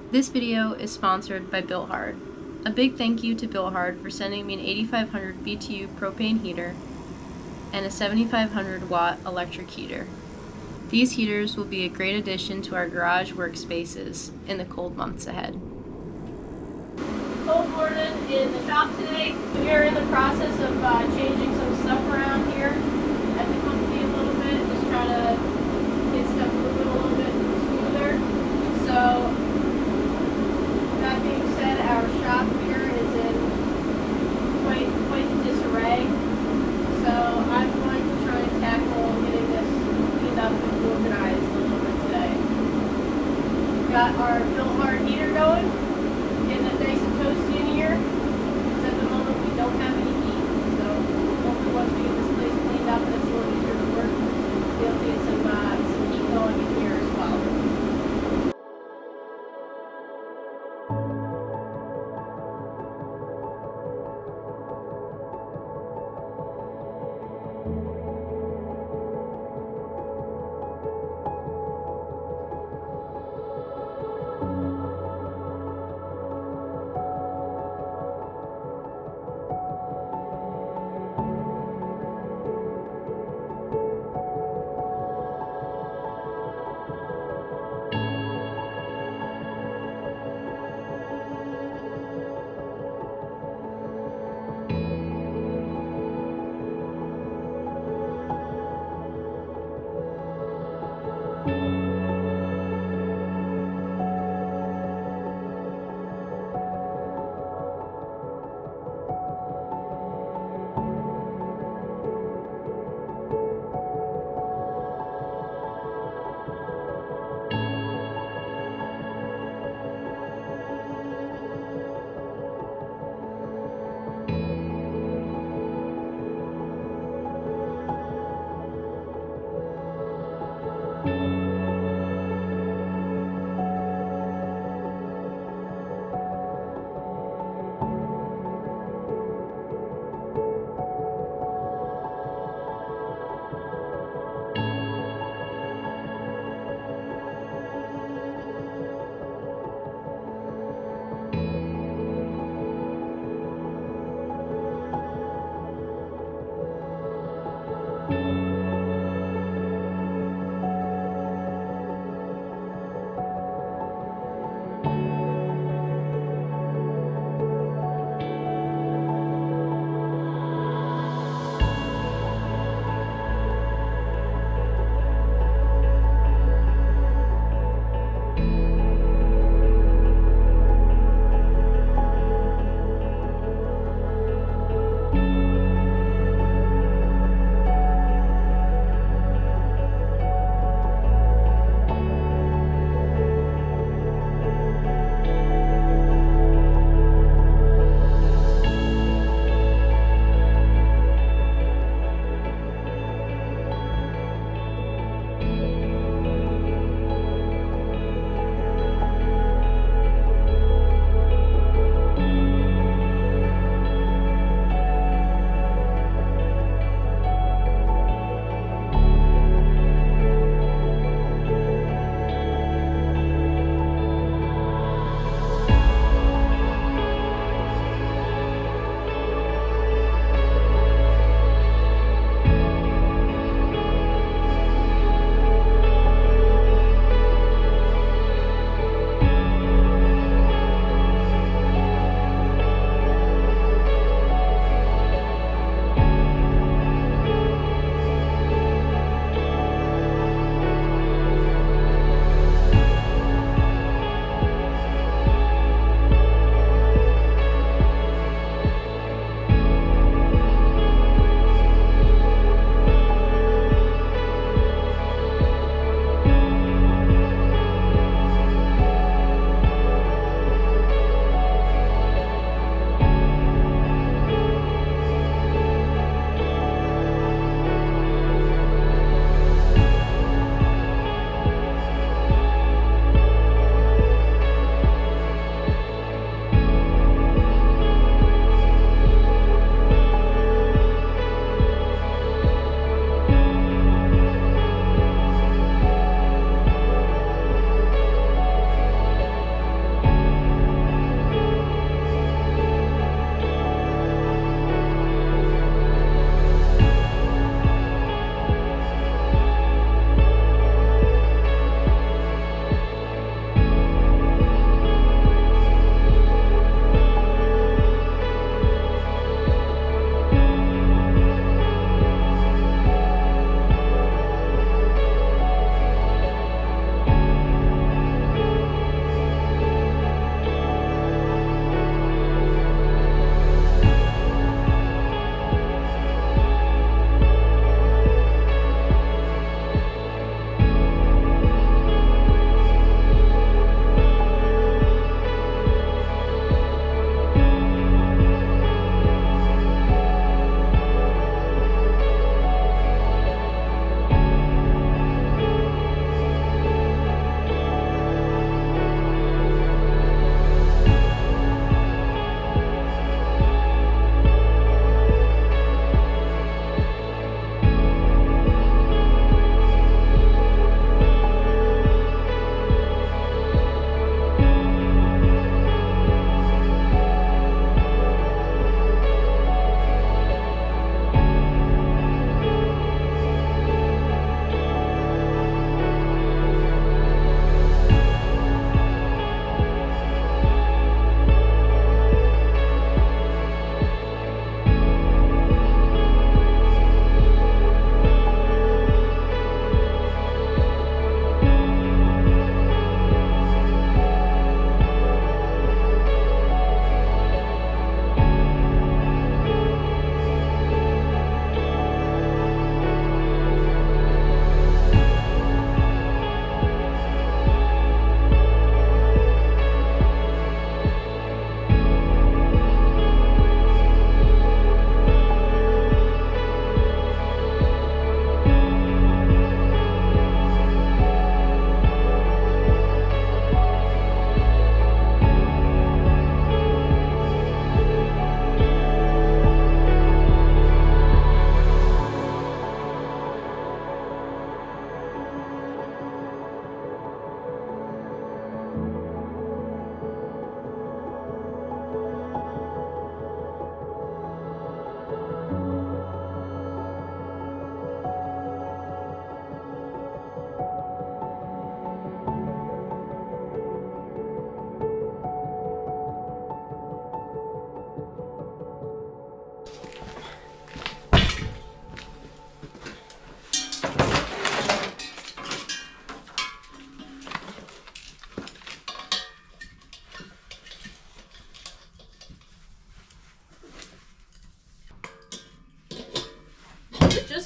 This video is sponsored by Bilt Hard. A big thank you to Bilt Hard for sending me an 8500 BTU propane heater and a 7500 watt electric heater. These heaters will be a great addition to our garage workspaces in the cold months ahead. Cold morning in the shop today. We are in the process of changing some stuff around here at the company a little bit, just trying to get stuff moving a little bit smoother. So, that being said, our shop here is in quite disarray. So I'm going to try and tackle getting this cleaned up and organized a little bit today. We've got our Bilt Hard heater going, getting it nice and toasty in here. Because at the moment we don't have any heat. So hopefully once we get this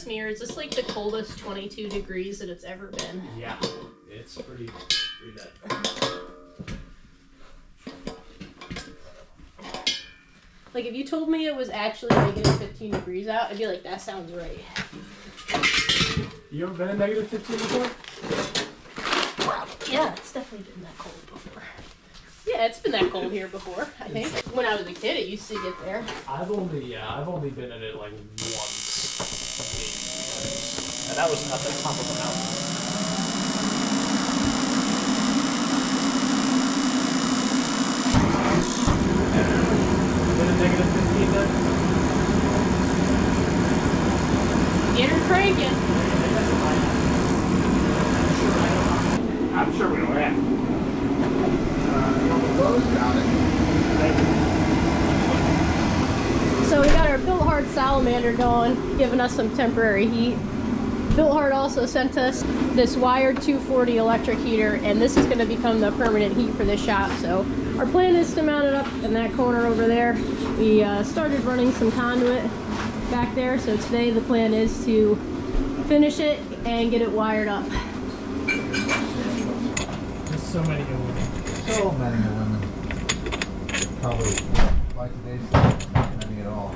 us me, or is this like the coldest 22 degrees that it's ever been? Yeah, it's pretty bad. Like, if you told me it was actually negative 15 degrees out, I'd be like, that sounds right. You ever been in negative 15 before? Yeah, it's definitely been that cold before. Yeah, it's been that cold here before, I think. When I was a kid, it used to get there. I've only been in it like once. And that was at the top of the mountain. Been in negative 15 then? Get her cranking. I'm sure we don't have. So we got our Bilt Hard salamander going, giving us some temporary heat. Bilt Hard also sent us this wired 240 electric heater, and this is going to become the permanent heat for this shop. So our plan is to mount it up in that corner over there. We started running some conduit back there, so today the plan is to finish it and get it wired up. There's so many women. So many women. Probably, like today's not many at all.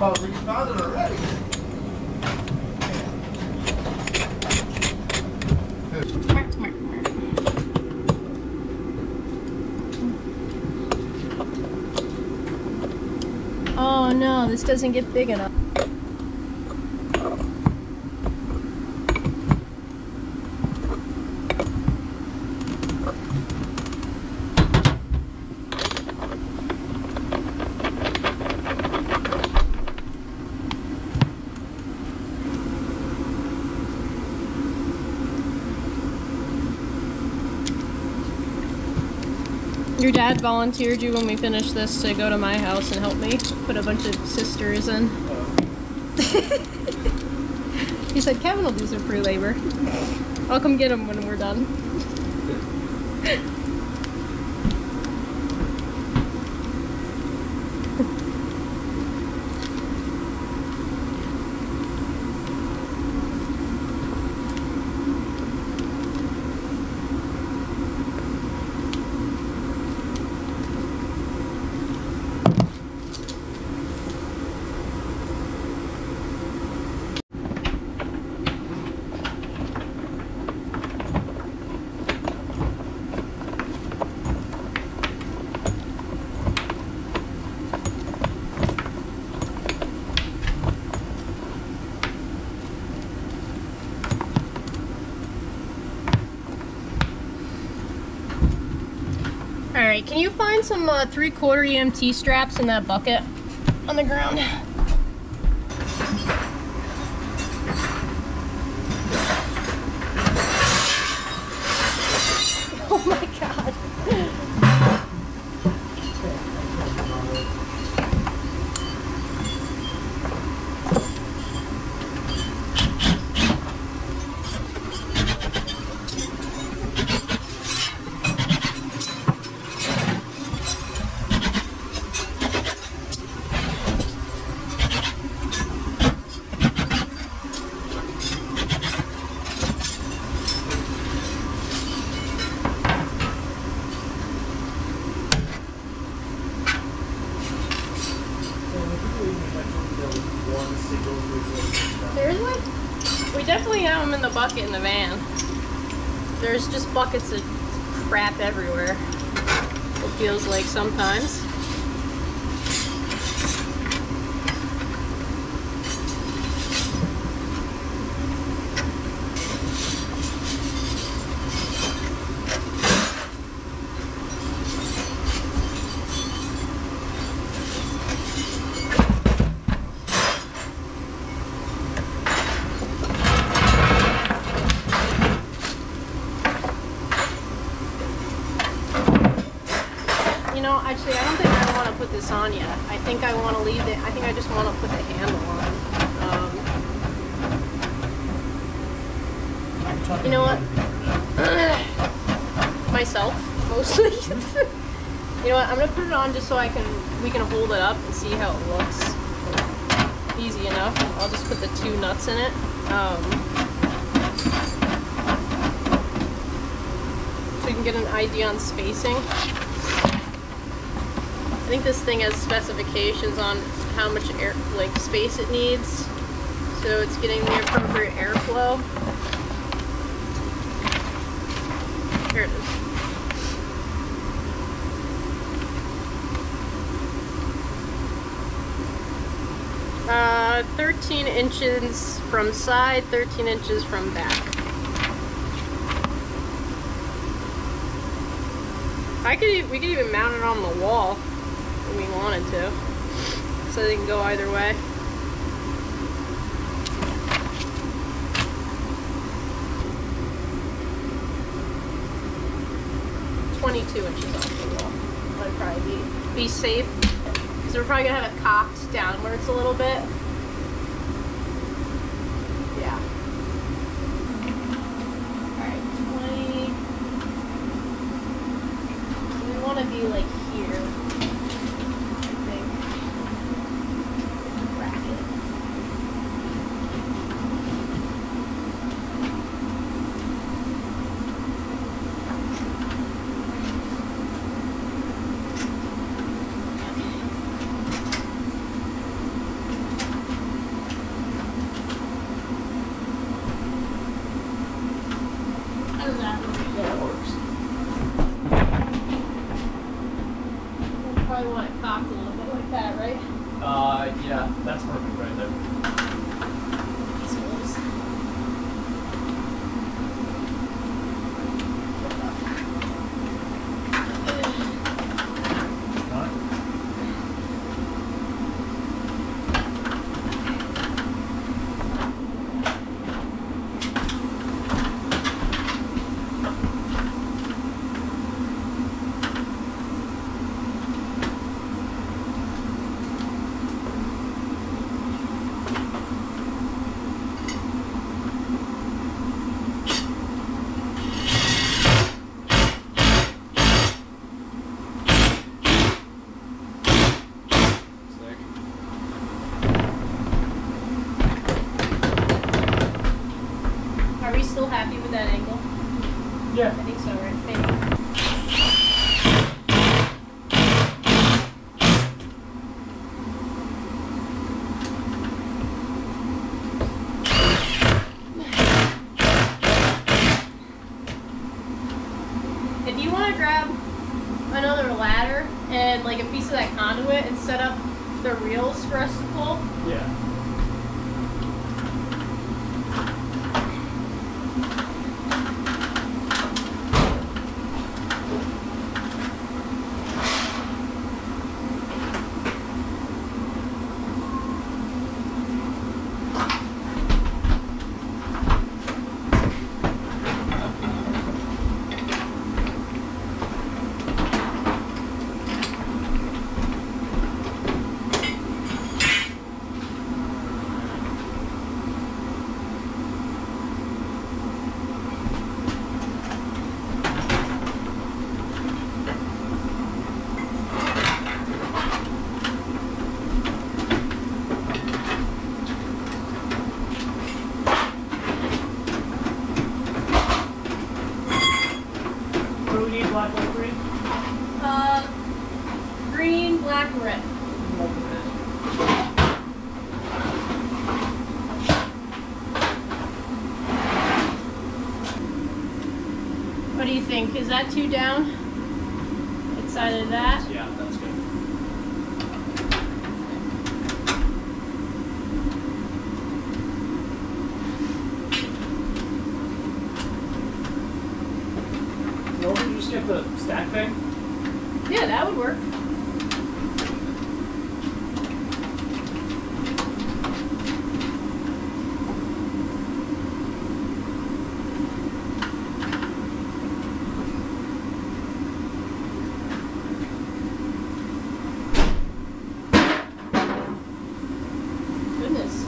Oh, we found it already. Oh no, this doesn't get big enough. Your dad volunteered you when we finished this to go to my house and help me put a bunch of sisters in. He said, Kevin will do some free labor. I'll come get him when we're done. Alright, can you find some 3/4 EMT straps in that bucket on the ground? Oh my god. Seriously? We definitely have them in the bucket in the van. There's just buckets of crap everywhere. It feels like sometimes. You know, actually, I don't think I want to put this on yet. I think I want to leave it. I think I just want to put the handle on. You know what? Myself, mostly. You know what? I'm gonna put it on just so we can hold it up and see how it looks. Easy enough. I'll just put the 2 nuts in it. So you can get an idea on spacing. I think this thing has specifications on how much air, like space it needs, so it's getting the appropriate airflow. Here it is. 13 inches from side, 13 inches from back. We could even mount it on the wall if we wanted to, so they can go either way. "22 inches off the wall." That'd probably be safe, because we're probably gonna have it cocked downwards a little bit. Yeah. Alright, 20. We want to be like here, I think. Bracket. How does that look? Yeah, it works. We'll probably want it cocked a little bit like that, right? Yeah, that's perfect right there. Peaceful. Alright. Are we still happy with that angle? Yeah. I think so, right? Maybe. If you want to grab another ladder and like a piece of that conduit and set up the reels for us to pull, Yeah. What do we need? Black, white, green? green, black, and red. What do you think? Is that 2 down? Inside of that? Yeah, that's good. Well, did you just get the stack thing? Yeah, that would work. Goodness.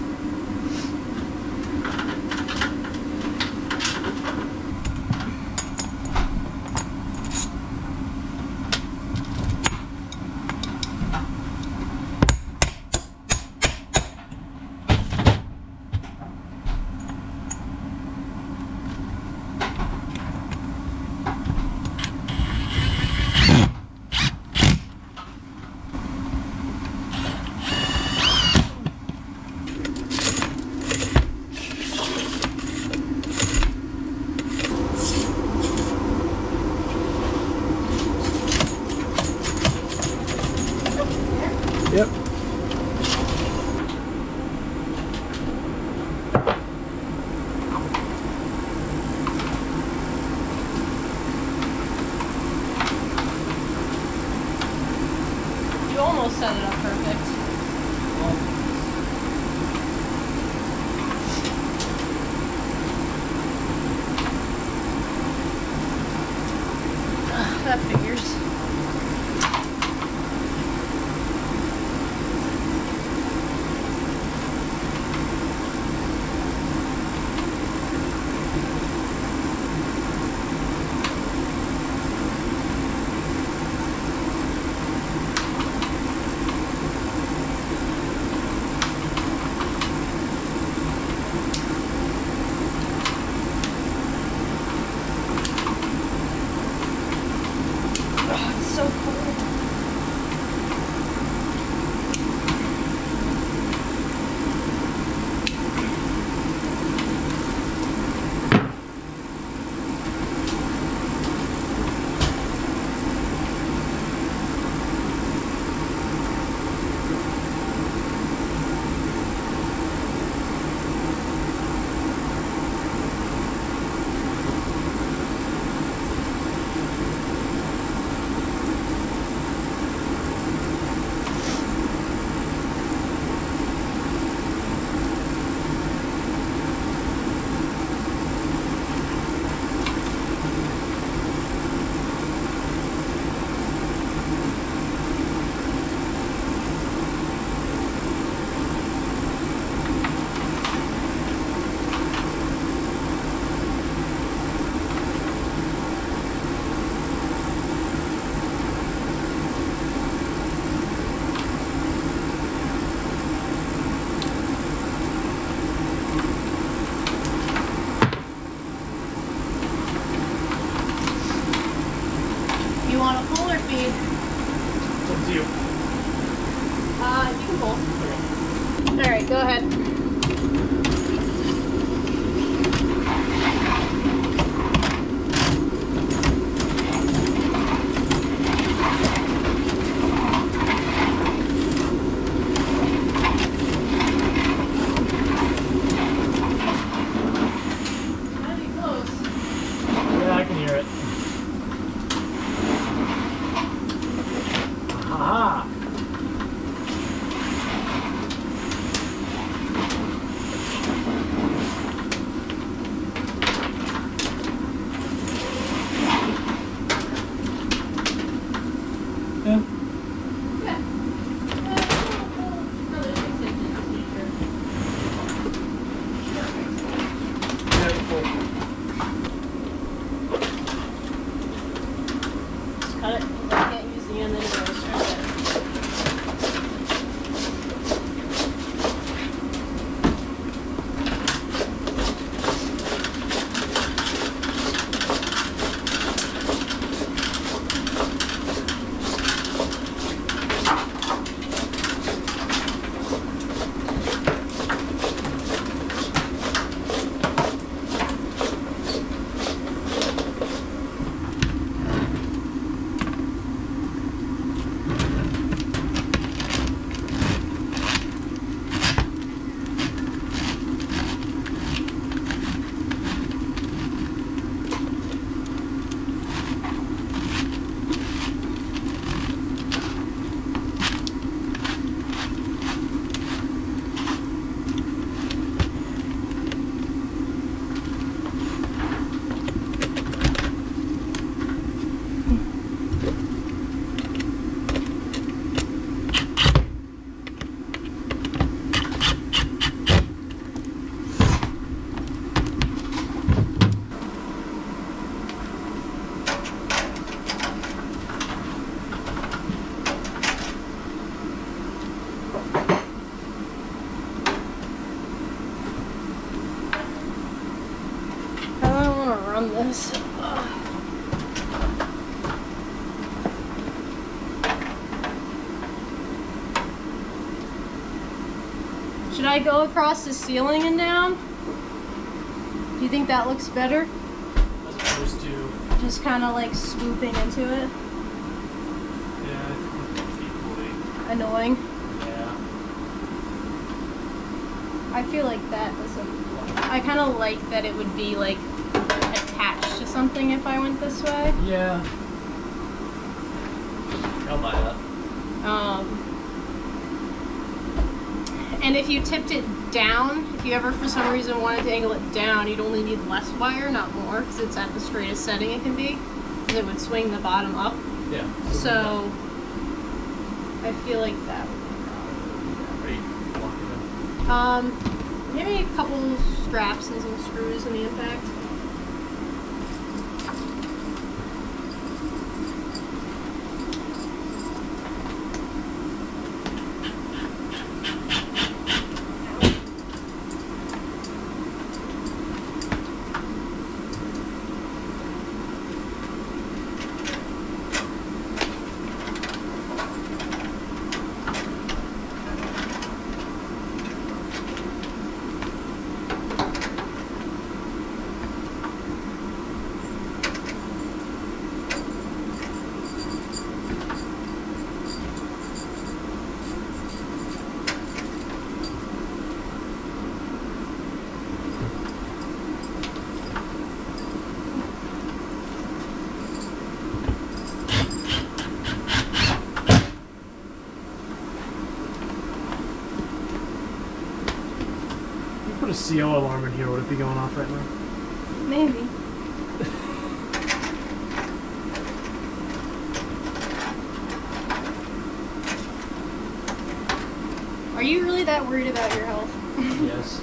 Yep. You almost set it up perfect. That figures. So cold. You want to pull or feed? It's up to you. You can pull. Okay. Alright, go ahead. Mighty close. Yeah, I can hear it. Aha! Yeah. Yeah. Another 6 inches deeper. Yeah, cool. Just cut it. I can't use the end anyways. Try that. This. Should I go across the ceiling and down? Do you think that looks better? As opposed to... Just kind of like swooping into it. Yeah, equally. Annoying. I feel like that was I kind of like that it would be like attached to something if I went this way. Yeah. I'll buy that. And if you tipped it down, if you ever for some reason wanted to angle it down, you'd only need less wire, not more, because it's at the straightest setting it can be. And it would swing the bottom up. Yeah. So I feel like that would be probably. maybe a couple straps and some screws in the impact. Put a CO alarm in here, would it be going off right now? Maybe. Are you really that worried about your health? Yes.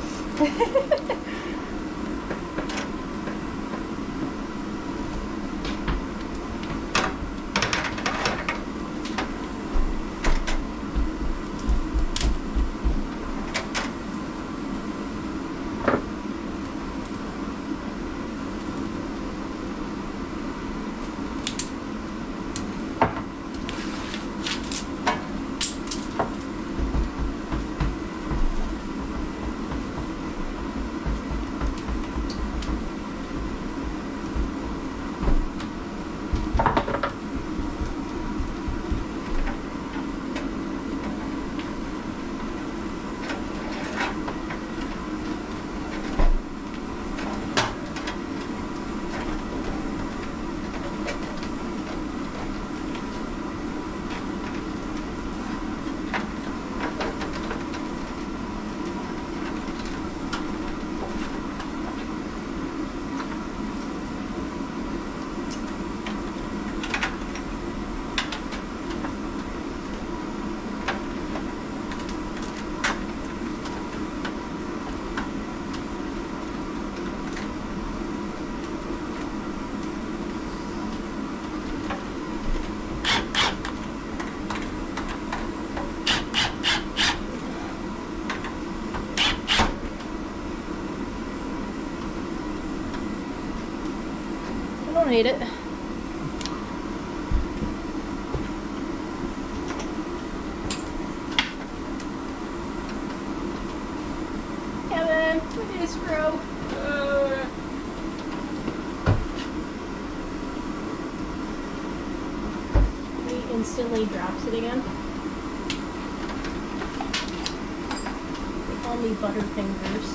I don't need it. Kevin, we need a screw. He instantly drops it again. They call me Butterfingers.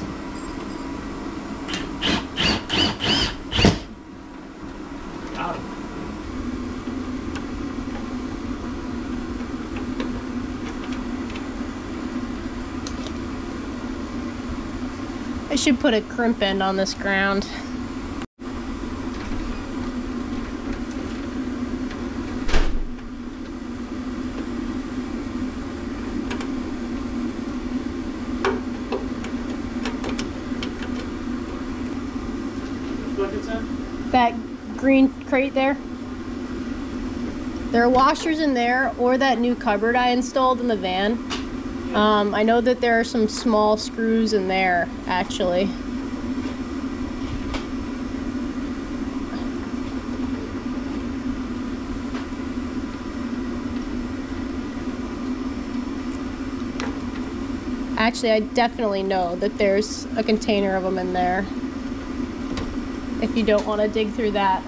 Got him. I should put a crimp end on this ground. That green crate there. There are washers in there, or that new cupboard I installed in the van. I know that there are some small screws in there, actually. Actually, I definitely know that there's a container of them in there, if you don't want to dig through that.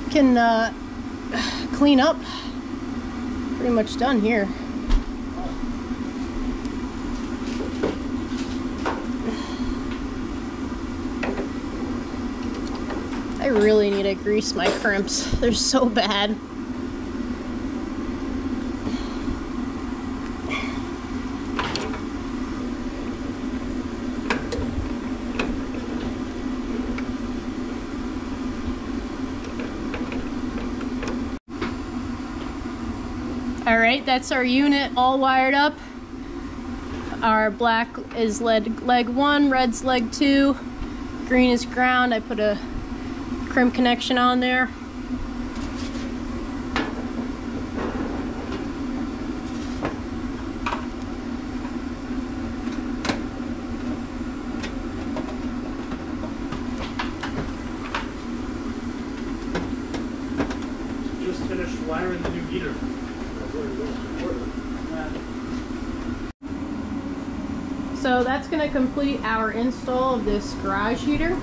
can clean up. Pretty much done here. I really need to grease my crimps. They're so bad. Alright, that's our unit all wired up. Our black is leg 1, red's leg 2, green is ground. I put a crimp connection on there. Just finished wiring the new heater. So that's going to complete our install of this garage heater.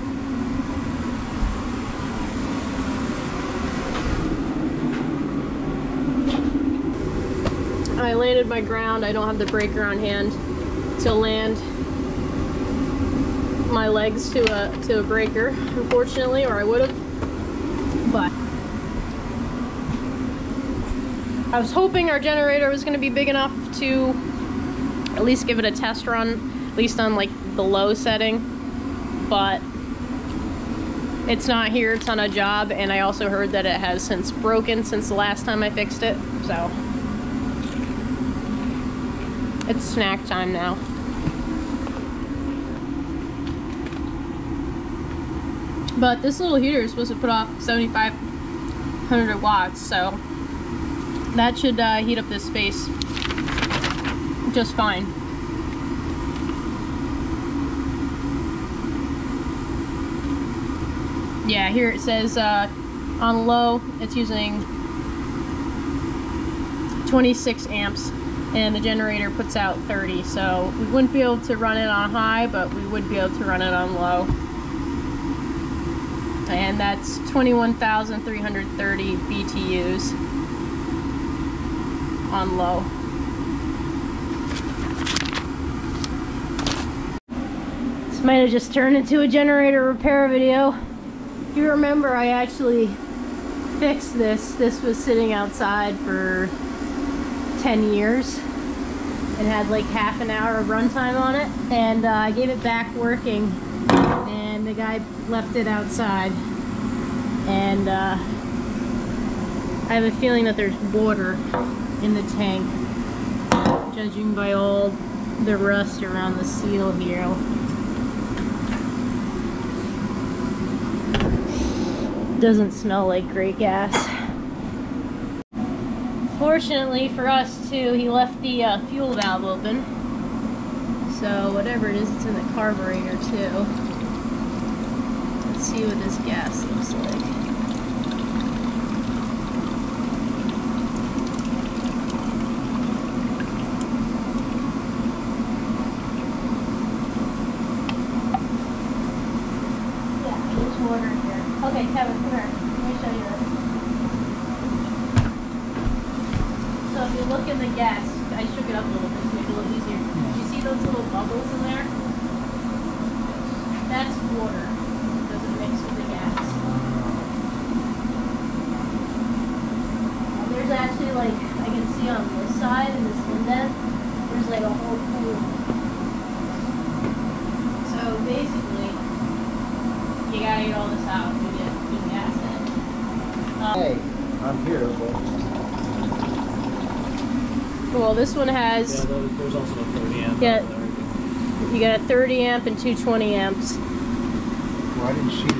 I landed my ground. I don't have the breaker on hand to land my legs to a breaker, unfortunately, or I would have. But I was hoping our generator was going to be big enough to at least give it a test run, at least on like the low setting, but it's not here, it's on a job, and I also heard that it has since broken since the last time I fixed it, so it's snack time now. But this little heater is supposed to put off 7,500 watts, so that should heat up this space just fine. Yeah, here it says on low it's using 26 amps and the generator puts out 30, so we wouldn't be able to run it on high, but we would be able to run it on low. And that's 21,330 BTUs on low. This might have just turned into a generator repair video. If you remember, I actually fixed this. This was sitting outside for 10 years and had like half an hour of runtime on it, and I gave it back working and the guy left it outside, and I have a feeling that there's water in the tank, judging by all the rust around the seal here. Doesn't smell like great gas. Fortunately for us too, he left the fuel valve open, so whatever it is, it's in the carburetor too. Let's see what this gas looks like. Yeah, there's water in here. Okay, Kevin, come here. Let me show you this. So if you look in the gas, I shook it up a little bit to make it a little easier. You see those little bubbles in there? That's water. It doesn't mix with the gas. And there's actually, like, I can see on this side, in this indent, there's like a whole pool. So basically, you gotta get all this out to get good gas in. Hey, I'm here, Well, this one has... Yeah, there's also a 30 amp. Yeah, you got a 30 amp and two 20 amps. Well, I didn't see it.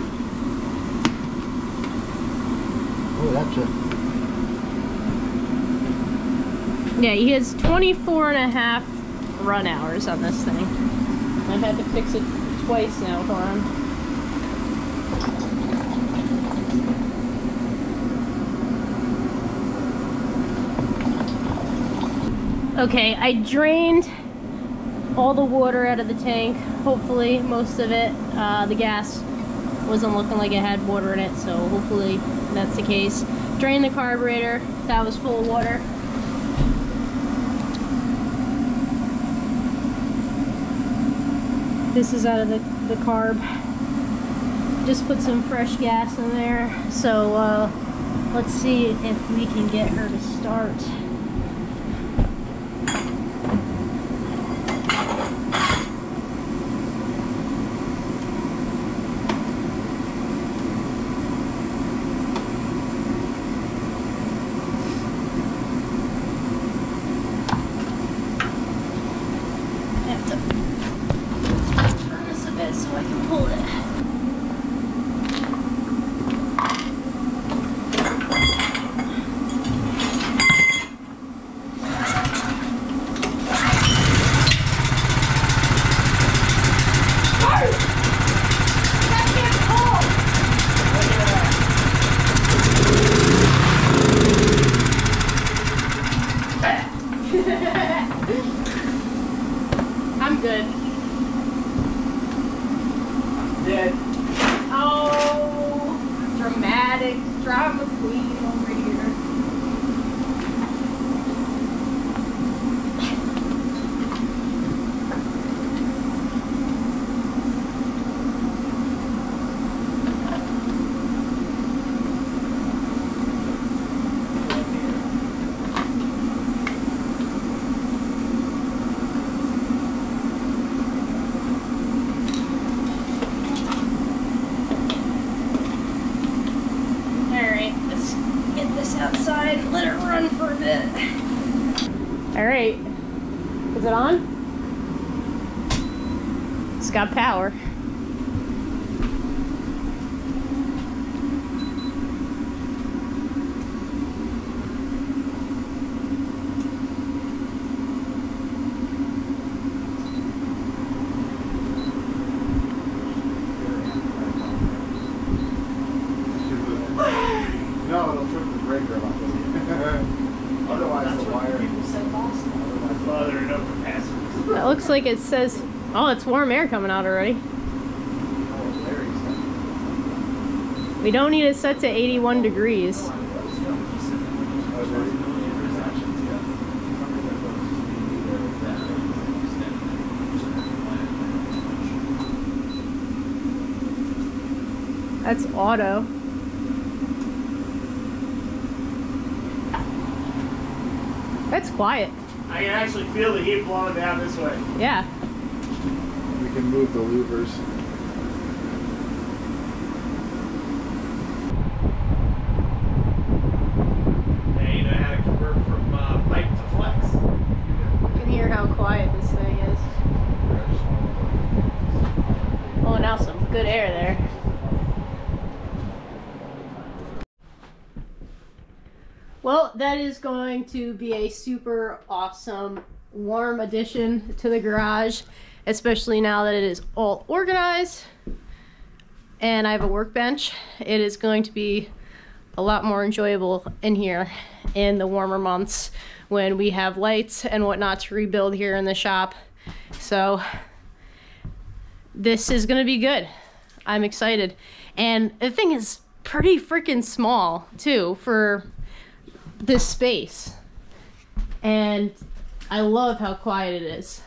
Oh, that's a... Yeah, he has 24 and a half run hours on this thing. I've had to fix it twice now for him. Okay, I drained all the water out of the tank, hopefully most of it. The gas Wasn't looking like it had water in it, so hopefully that's the case. Drained the carburetor, that was full of water. This is out of the carb. Just put some fresh gas in there. So let's see if we can get her to start. So I can pull it. I'm good. Dead. Oh, dramatic drama queen over here. Outside and let it run for a bit. All right, is it on? It's got power. No, it'll trip the breaker like otherwise the wire. Well, there are no capacitors. That looks like it says, oh, it's warm air coming out already. We don't need it set to 81 degrees. That's auto. That's quiet. I can actually feel the heat blowing down this way. Yeah. We can move the louvers. Yeah, you know how to convert from pipe to flex. You can hear how quiet this thing is. Oh, now some good air there. Well, that is going to be a super awesome warm addition to the garage, especially now that it is all organized and I have a workbench. It is going to be a lot more enjoyable in here in the warmer months when we have lights and whatnot to rebuild here in the shop. So this is gonna be good. I'm excited. And the thing is pretty freaking small too for this space. And I love how quiet it is.